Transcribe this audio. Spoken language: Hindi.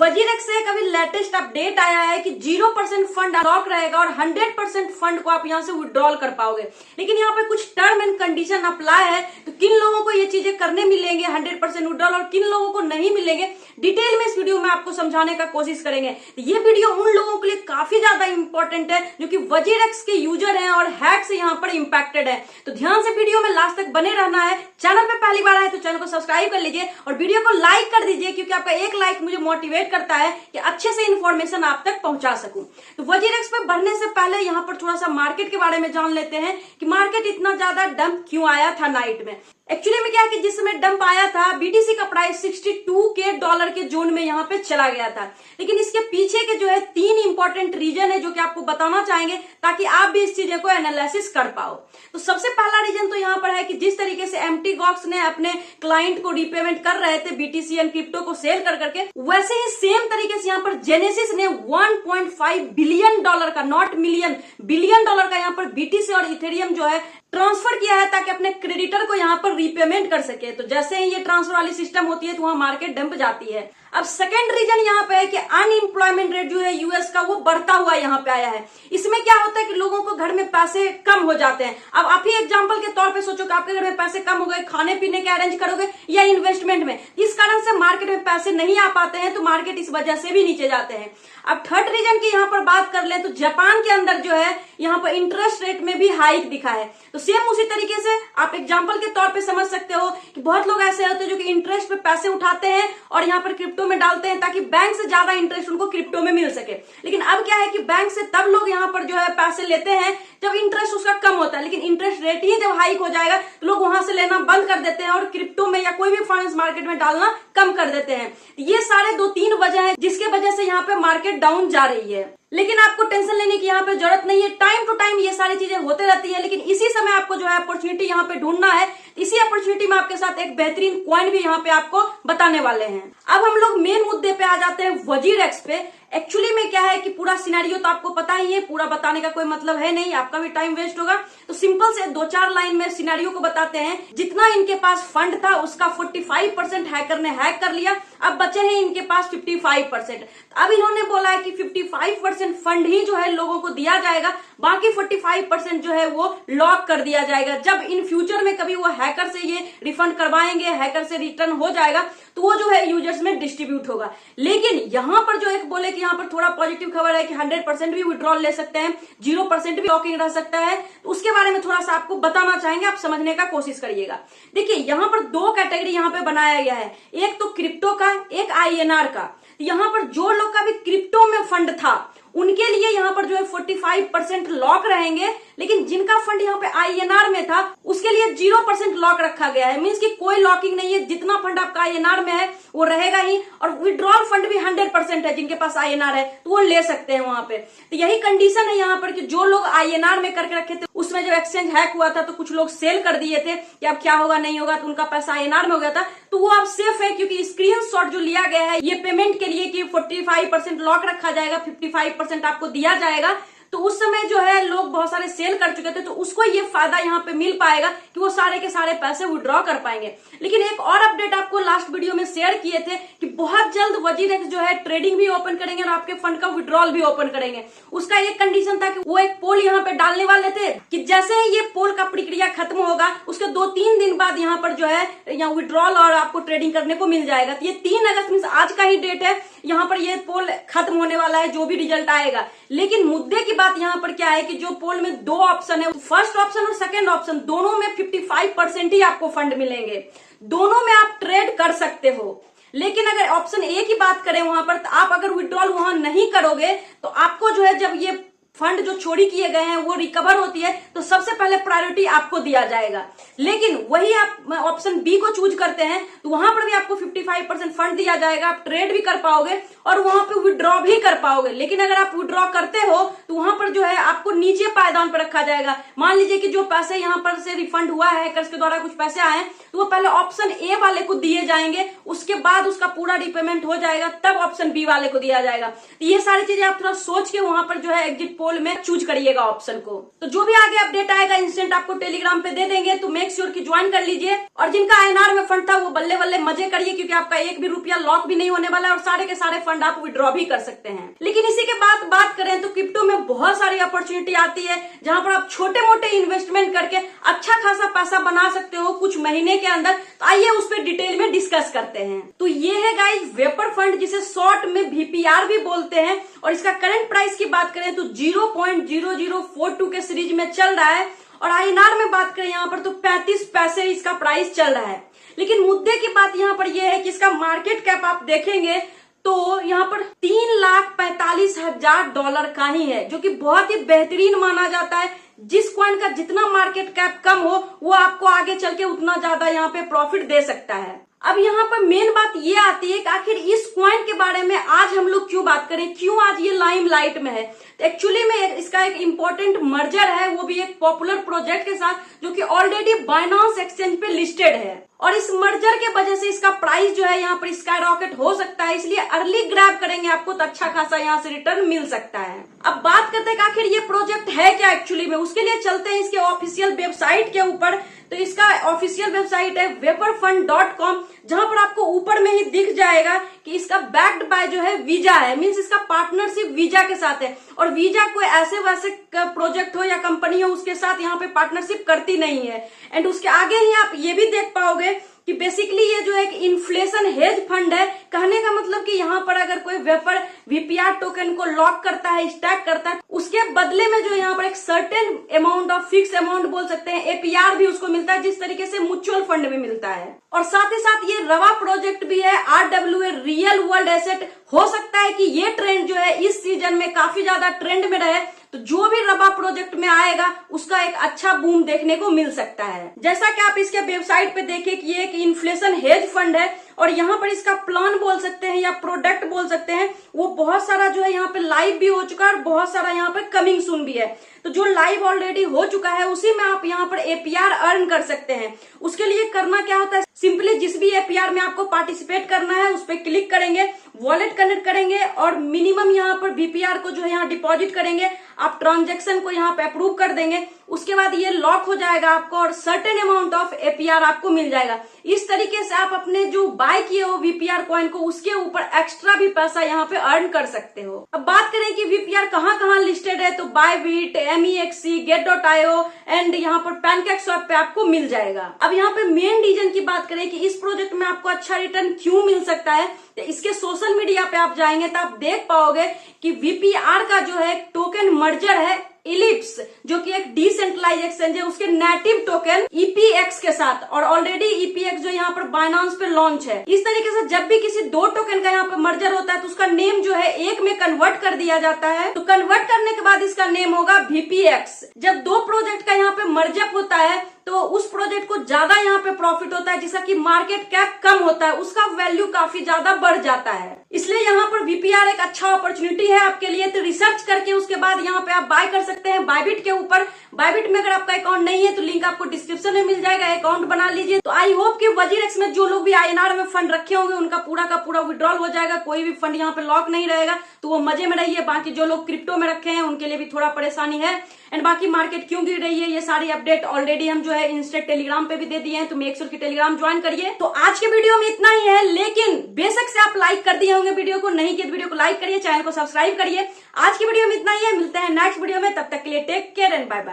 वजीरेक्स से एक अभी लेटेस्ट अपडेट आया है कि 0% फंड लॉक रहेगा और 100% फंड को आप यहां से विड्रॉल कर पाओगे। लेकिन यहाँ पे कुछ टर्म एंड कंडीशन अप्लाई है, तो किन लोगों को ये चीजें करने मिलेंगे 100% विड्रॉल और किन लोगों को नहीं मिलेंगे, डिटेल में इस वीडियो में आपको समझाने का कोशिश करेंगे। तो ये वीडियो उन लोगों के लिए काफी ज्यादा इंपॉर्टेंट है जो कि वजीरेक्स के यूजर हैं और हैक से यहाँ पर इंपैक्टेड है। तो ध्यान से वीडियो में लास्ट तक बने रहना है। चैनल पे पहली बार आए तो चैनल को सब्सक्राइब कर लीजिए और वीडियो को लाइक कर दीजिए, क्योंकि आपका एक लाइक मुझे मोटिवेट करता है कि अच्छे से इन्फॉर्मेशन आप तक पहुंचा सकूं। तो वजीरेक्स पे बढ़ने से पहले यहाँ पर थोड़ा सा मार्केट के बारे में जान लेते हैं कि मार्केट इतना ज्यादा डंप क्यों आया था नाइट में। एक्चुअली में क्या है कि जिस समय डंप आया था बीटीसी का प्राइस $62 के जोन में यहाँ पे चला गया था। लेकिन इसके पीछे के जो है 3 इंपॉर्टेंट रीजन है जो कि आपको बताना चाहेंगे ताकि आप भी इस चीजें को एनालिसिस कर पाओ। तो सबसे पहला रीजन तो यहाँ पर है कि जिस तरीके से एम्प्टी गॉक्स ने अपने क्लाइंट को रिपेमेंट कर रहे थे बीटीसी एंड क्रिप्टो को सेल कर करके, वैसे ही सेम तरीके से यहाँ पर जेनेसिस ने $1.5 बिलियन का, नॉट मिलियन, बिलियन डॉलर का यहाँ पर बीटीसी और इथेरियम जो है ट्रांसफर किया है ताकि अपने क्रेडिटर को यहाँ पर रीपेमेंट कर सके। तो जैसे ही ये ट्रांसफर वाली सिस्टम होती है तो वहां मार्केट डंप जाती है। अब सेकंड रीजन यहाँ पे है कि अनएम्प्लॉयमेंट रेट जो है यूएस का वो बढ़ता हुआ यहाँ पे आया है। इसमें क्या होता है कि लोगों को घर में पैसे कम हो जाते हैं। अब आप ही एग्जांपल के तौर पे सोचो कि आपके घर में पैसे कम हो गए, खाने पीने के अरेंज करोगे या इन्वेस्टमेंट में, इस कारण से मार्केट में पैसे नहीं आ पाते हैं, तो मार्केट इस वजह से भी नीचे जाते हैं। अब थर्ड रीजन की यहाँ पर बात कर ले तो जापान के अंदर जो है यहाँ पर इंटरेस्ट रेट में भी हाइक दिखा है। तो सेम उसी तरीके से आप एग्जांपल के तौर पे समझ सकते हो कि बहुत लोग ऐसे होते हैं जो कि इंटरेस्ट पे पैसे उठाते हैं और यहाँ पर क्रिप्टो में डालते हैं ताकि बैंक से ज्यादा इंटरेस्ट उनको क्रिप्टो में मिल सके। लेकिन अब क्या है कि बैंक से तब लोग यहाँ पर जो है पैसे लेते हैं जब इंटरेस्ट उसका कम होता है, लेकिन इंटरेस्ट रेट ही जब हाइक हो जाएगा तो लोग वहां से लेना बंद कर देते हैं और क्रिप्टो में या कोई भी फाइनेंस मार्केट में डालना कम कर देते हैं। ये सारे 2-3 वजह है जिसके वजह से यहाँ पे मार्केट डाउन जा रही है। लेकिन आपको टेंशन लेने की यहाँ पे जरूरत नहीं है, टाइम टू टाइम ये सारी चीजें होते रहती है। लेकिन इसी समय आपको जो है अपॉर्चुनिटी यहाँ पे ढूंढना है। इसी अपॉर्चुनिटी में आपके साथ एक बेहतरीन कॉइन भी यहाँ पे आपको बताने वाले हैं। अब हम लोग मेन मुद्दे पे आ जाते हैं वजीरेक्स पे। एक्चुअली में क्या है कि पूरा सिनेरियो तो आपको पता ही है, पूरा बताने का कोई मतलब है नहीं, आपका भी टाइम वेस्ट होगा। तो सिंपल से 2-4 लाइन में सिनेरियो को बताते हैं। जितना इनके पास फंड था उसका 45% हैकर ने हैक कर लिया, अब बचे हैं इनके पास 55%। अब इन्होंने बोला है कि 55% फंड ही जो है लोगों को दिया जाएगा, बाकी 45% जो है वो लॉक कर दिया जाएगा। जब इन फ्यूचर में कभी वो हैकर से ये रिफंड करवाएंगे, हैकर से रिटर्न हो जाएगा तो वो जो है यूजर्स में डिस्ट्रीब्यूट होगा। लेकिन यहाँ पर जो एक बोले कि यहाँ पर थोड़ा पॉजिटिव खबर है कि 100% भी विड्रॉल ले सकते हैं, 0% भी लॉकिंग रह सकता है, तो उसके बारे में थोड़ा सा आपको बताना चाहेंगे, आप समझने का कोशिश करिएगा। देखिए यहाँ पर 2 कैटेगरी यहाँ पे बनाया गया है, एक तो क्रिप्टो का, एक INR का। यहाँ पर जो लोग का भी क्रिप्टो में फंड था उनके लिए यहाँ पर जो है 45% लॉक रहेंगे, लेकिन जिनका फंड यहाँ पे INR में था उसके लिए 0% लॉक रखा गया है। मींस कि कोई लॉकिंग नहीं है, जितना फंड आपका INR में है वो रहेगा ही, और विड्रॉल फंड भी 100% है। जिनके पास INR है तो वो ले सकते हैं वहां पे। तो यही कंडीशन है यहाँ पर कि जो लोग INR में करके रखे थे, उसमें जब एक्सचेंज हैक हुआ था तो कुछ लोग सेल कर दिए थे कि अब क्या होगा नहीं होगा, तो उनका पैसा INR में हो गया था, तो वो अब सेफ है क्योंकि स्क्रीनशॉट जो लिया गया है ये पेमेंट के लिए कि 45% लॉक रखा जाएगा, 55% आपको दिया जाएगा। तो उस समय जो है लोग बहुत सारे सेल कर चुके थे, तो उसको ये फायदा यहाँ पे मिल पाएगा कि वो सारे के सारे पैसे विड्रॉ कर पाएंगे। लेकिन एक और अपडेट आपको लास्ट वीडियो में शेयर किए थे कि बहुत जल्द वजीरेक्स जो है ट्रेडिंग भी ओपन करेंगे और आपके फंड का विड्रॉल भी ओपन करेंगे। उसका एक कंडीशन था कि वो एक पोल यहाँ पे डालने वाले थे कि जैसे ही ये पोल का प्रक्रिया खत्म होगा उसके 2-3 दिन बाद यहाँ पर जो है यहाँ विड्रॉल और आपको ट्रेडिंग करने को मिल जाएगा। तो ये 3 अगस्त मींस आज का ही डेट है, यहाँ पर ये पोल खत्म होने वाला है, जो भी रिजल्ट आएगा। लेकिन मुद्दे की बात यहाँ पर क्या है कि जो पोल में 2 ऑप्शन है, फर्स्ट ऑप्शन और सेकंड ऑप्शन, दोनों में 55% ही आपको फंड मिलेंगे, दोनों में आप ट्रेड कर सकते हो। लेकिन अगर ऑप्शन ए की बात करें वहां पर, तो आप अगर विड्रॉल वहां नहीं करोगे तो आपको जो है जब ये फंड जो चोरी किए गए हैं वो रिकवर होती है तो सबसे पहले प्रायोरिटी आपको दिया जाएगा। लेकिन वही आप ऑप्शन बी को चूज करते हैं तो वहां पर भी आपको 55% फंड दिया जाएगा, आप ट्रेड भी कर पाओगे और वहां पे विड्रॉ भी कर पाओगे। लेकिन अगर आप विड्रॉ करते हो तो वहां पर जो है आपको नीचे पायदान पर रखा जाएगा। मान लीजिए कि जो पैसे यहाँ पर से रिफंड हुआ है, हैकर्स के द्वारा कुछ पैसे आए तो वो पहले ऑप्शन ए वाले को दिए जाएंगे, उसके बाद उसका पूरा रिपेमेंट हो जाएगा, तब ऑप्शन बी वाले को दिया जाएगा। तो ये सारी चीजें आप थोड़ा सोच के वहां पर जो है एग्जिट पोल में चूज करिएगा ऑप्शन को। तो जो भी आगे अपडेट आएगा इंस्टेंट आपको टेलीग्राम पे दे देंगे, तो मेक श्योर की ज्वाइन कर लीजिए। और जिनका INR में फंड था वो बल्ले बल्ले मजे करिए, क्योंकि आपका एक भी रुपया लॉक भी नहीं होने वाला है और सारे के सारे फंड आप विड्रॉ भी कर सकते हैं। लेकिन इसी के बाद बात करें तो क्रिप्टो में बहुत सारी अपॉर्चुनिटी आती है जहां पर आप छोटे मोटे इन्वेस्टमेंट करके अच्छा खासा पैसा बना सकते हो कुछ महीने के अंदर। तो आइए उस पर डिटेल में डिस्कस करते हैं। तो ये है गाइस वेपर फंड, जिसे शॉर्ट में VPR भी बोलते हैं, और इसका करंट प्राइस की बात करें तो 0.0042 के सीरीज में चल रहा है। और INR में बात करें यहाँ पर तो 35 पैसे इसका प्राइस चल रहा है। लेकिन मुद्दे की बात यहाँ पर यह है कि इसका मार्केट कैप आप देखेंगे तो यहाँ पर $3,45,000 का ही है, जो कि बहुत ही बेहतरीन माना जाता है। जिस कॉइन का जितना मार्केट कैप कम हो वो आपको आगे चल के उतना ज्यादा यहाँ पे प्रॉफिट दे सकता है। अब यहाँ पर मेन बात ये आती है कि आखिर इस कॉइन के बारे में आज हम लोग क्यों बात करें, क्यों आज ये लाइमलाइट में है। तो एक्चुअली में इसका एक इम्पोर्टेंट मर्जर है, वो भी एक पॉपुलर प्रोजेक्ट के साथ, जो कि ऑलरेडी बाइनांस एक्सचेंज पे लिस्टेड है। और इस मर्जर के वजह से इसका प्राइस जो है यहाँ पर स्काई रॉकेट हो सकता है, इसलिए अर्ली ग्रैब करेंगे आपको तो अच्छा खासा यहाँ से रिटर्न मिल सकता है। अब बात करते हैं कि आखिर ये प्रोजेक्ट है क्या एक्चुअली में, उसके लिए चलते हैं इसके ऑफिशियल वेबसाइट के ऊपर। तो इसका ऑफिशियल वेबसाइट है वेपरफंड.com, जहां पर आपको ऊपर में ही दिख जाएगा कि इसका बैक्ड बाय जो है वीजा है, मींस इसका पार्टनरशिप वीजा के साथ है। और वीजा कोई ऐसे वैसे प्रोजेक्ट हो या कंपनी हो उसके साथ यहाँ पे पार्टनरशिप करती नहीं है। एंड उसके आगे ही आप ये भी देख पाओगे कि बेसिकली ये जो एक इन्फ्लेशन हेज फंड है। कहने का मतलब कि यहाँ पर अगर कोई वेपर VPR टोकन को लॉक करता है, स्टैक करता है, उसके बदले में जो यहाँ पर एक certain amount of fix amount बोल सकते हैं APR भी उसको मिलता है, जिस तरीके से म्यूचुअल फंड में मिलता है। और साथ ही साथ ये रवा प्रोजेक्ट भी है, RWA रियल वर्ल्ड एसेट। हो सकता है कि ये ट्रेंड जो है इस सीजन में काफी ज्यादा ट्रेंड में रहे, तो जो भी रवा प्रोजेक्ट में आएगा उसका एक अच्छा बूम देखने को मिल सकता है। जैसा कि आप इसके वेबसाइट पे देखें कि ये एक इन्फ्लेशन हेज फंड है, और यहाँ पर इसका प्लान बोल सकते हैं या प्रोडक्ट बोल सकते हैं, वो बहुत सारा जो है यहाँ पे लाइव भी हो चुका है और बहुत सारा यहाँ पे कमिंग सून भी है। तो जो लाइव ऑलरेडी हो चुका है उसी में आप यहाँ पर APR अर्न कर सकते हैं। उसके लिए करना क्या होता है, सिंपली जिस भी APR में आपको पार्टिसिपेट करना है उस पर क्लिक करेंगे, वॉलेट कनेक्ट करेंगे और मिनिमम यहाँ पर VPR को जो है यहाँ डिपॉजिट करेंगे। आप ट्रांजेक्शन को यहाँ पे अप्रूव कर देंगे, उसके बाद ये लॉक हो जाएगा आपको और सर्टेन अमाउंट ऑफ APR आपको मिल जाएगा। इस तरीके से आप अपने जो बाय किए हो VPR कॉइन को उसके ऊपर एक्स्ट्रा भी पैसा यहाँ पे अर्न कर सकते हो। अब बात करें कि VPR कहाँ कहाँ लिस्टेड है, तो बायबिट, MEXC, Get.io एंड यहाँ पर PancakeSwap पे आपको मिल जाएगा। अब यहाँ पे मेन रीजन की बात करें कि इस प्रोजेक्ट में आपको अच्छा रिटर्न क्यों मिल सकता है, तो इसके सोशल मीडिया पे आप जाएंगे तो आप देख पाओगे कि VPR का जो है टोकन मर्जर है इलिप्स, जो कि एक डिसेंट्रलाइज एक्सचेंज है, उसके नेटिव टोकन EPX के साथ, और ऑलरेडी EPX जो यहाँ पर बाइनांस पे लॉन्च है। इस तरीके से जब भी किसी दो टोकन का यहाँ पे मर्जर होता है तो उसका नेम जो है एक में कन्वर्ट कर दिया जाता है। तो कन्वर्ट करने के बाद इसका नेम होगा VPX। जब दो प्रोजेक्ट का यहाँ पे मर्जअप होता है तो उस प्रोजेक्ट को ज्यादा यहाँ पे प्रॉफिट होता है, जिसका कि मार्केट कैप कम होता है, उसका वैल्यू काफी ज्यादा बढ़ जाता है। इसलिए यहाँ पर VPR एक अच्छा अपॉर्चुनिटी है आपके लिए। तो रिसर्च करके उसके बाद यहाँ पे आप बाय कर सकते हैं बायबिट के ऊपर। बायबिट में अगर आपका अकाउंट नहीं है तो लिंक आपको डिस्क्रिप्शन में मिल जाएगा, अकाउंट बना लीजिए। तो आई होप कि WZirX में जो लोग भी INR में फंड रखे होंगे उनका पूरा का पूरा विड्रॉल हो जाएगा, कोई भी फंड यहाँ पे लॉक नहीं रहेगा, तो वो मजे में रहिए। बाकी जो लोग क्रिप्टो में रखे हैं उनके लिए भी थोड़ा परेशानी है। एंड बाकी मार्केट क्यों गिर रही है ये सारी अपडेट ऑलरेडी हम जो है इंस्टेंट टेलीग्राम पे भी दे दिए हैं, तो मेक श्योर की टेलीग्राम ज्वाइन करिए। तो आज के वीडियो में इतना ही है, लेकिन बेशक से आप लाइक कर दिए होंगे वीडियो को, नहीं किया तो वीडियो को लाइक करिए, चैनल को सब्सक्राइब करिए। आज की वीडियो में इतना ही है, मिलते हैं नेक्स्ट वीडियो में, तब तक के लिए take care and bye bye.